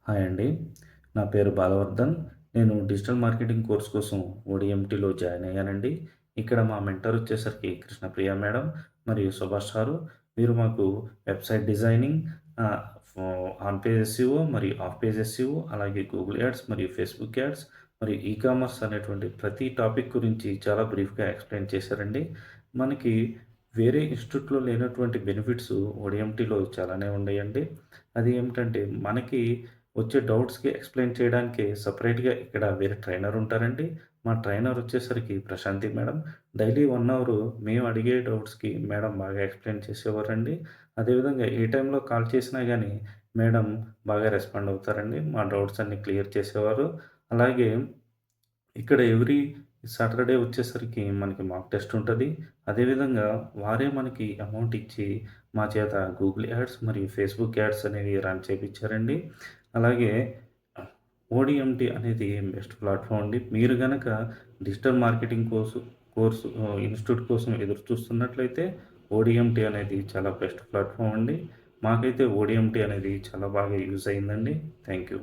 Hi అండి. నా పేరు బాలవర్ధన్. నేను డిజిటల్ మార్కెటింగ్ కోర్స్ కోసం ఓడిఎంటీలో జాయిన్ అయ్యానండి. ఇక్కడ మా మెంటర్ వచ్చేసరికి కృష్ణప్రియ మేడం మరియు సుభాష్ సారు. వీరు మాకు వెబ్‌సైట్ డిజైనింగ్, ఆహ్, ఫో ఆన్ పేజ్ ఎస్‌సిఓ మరియు ఆఫ్ పేజ్ ఎస్‌సిఓ, అలాగే గూగుల్ యాడ్స్ మరియు ఫేస్‌బుక్ యాడ్స్ మరియు కామర్స్ అనేటువంటి ప్రతి టాపిక్ గురించి చాలా బ్రీఫ్‌గా ఎక్స్‌ప్లెయిన్ చేశారండి. మనకి వేరే ఇన్‌స్టిట్యూట్‌లో లేనటువంటి బెనిఫిట్స్ ఓడిఎంటీలో చాలానే ఉన్నాయండి. అది ఏమిటంటే మనకి వచ్చే డౌట్స్‌కి ఎక్స్‌ప్లెయిన్ చేయడానికి సెపరేట్‌గా ఇక్కడ వేరే ట్రైనర్ ఉంటారండి. మా ట్రైనర్ వచ్చేసరికి ప్రశాంతి మేడం. డైలీ 1 అవరు మేము అడిగే డౌట్స్‌కి మేడం బాగా ఎక్స్‌ప్లెయిన్ చేసేవారండి. అదేవిధంగా ఏ టైంలో కాల్ చేసినా గానీ మేడం బాగా రెస్పాండ్ అవుతారండి. మా డౌట్స్ అన్నీ క్లియర్ చేసేవారు. అలాగే ఇక్కడ ఎవ్రీ సాటర్‌డే వచ్చేసరికి మనకి మాక్ టెస్ట్ ఉంటది. అదేవిధంగా వారే మనకి అమౌంట్ ఇచ్చి మా చేత గూగుల్ యాడ్స్ మరియు ఫేస్‌బుక్ యాడ్స్ అనేవి రన్ చేపిచ్చారండి. అలాగే ఓడిఎంటీ అనేది బెస్ట్ ప్లాట్‌ఫామ్ అండి. మీరు గనక డిజిటల్ మార్కెటింగ్ కోర్సు ఇన్‌స్టిట్యూట్ కోసం ఎదురు చూస్తున్నట్లయితే ఓడిఎంటీ అనేది చాలా బెస్ట్ ప్లాట్‌ఫామ్ అండి. మాకైతే ఓడిఎంటీ అనేది చాలా బాగా యూజ్ అయిందండి. Thank you.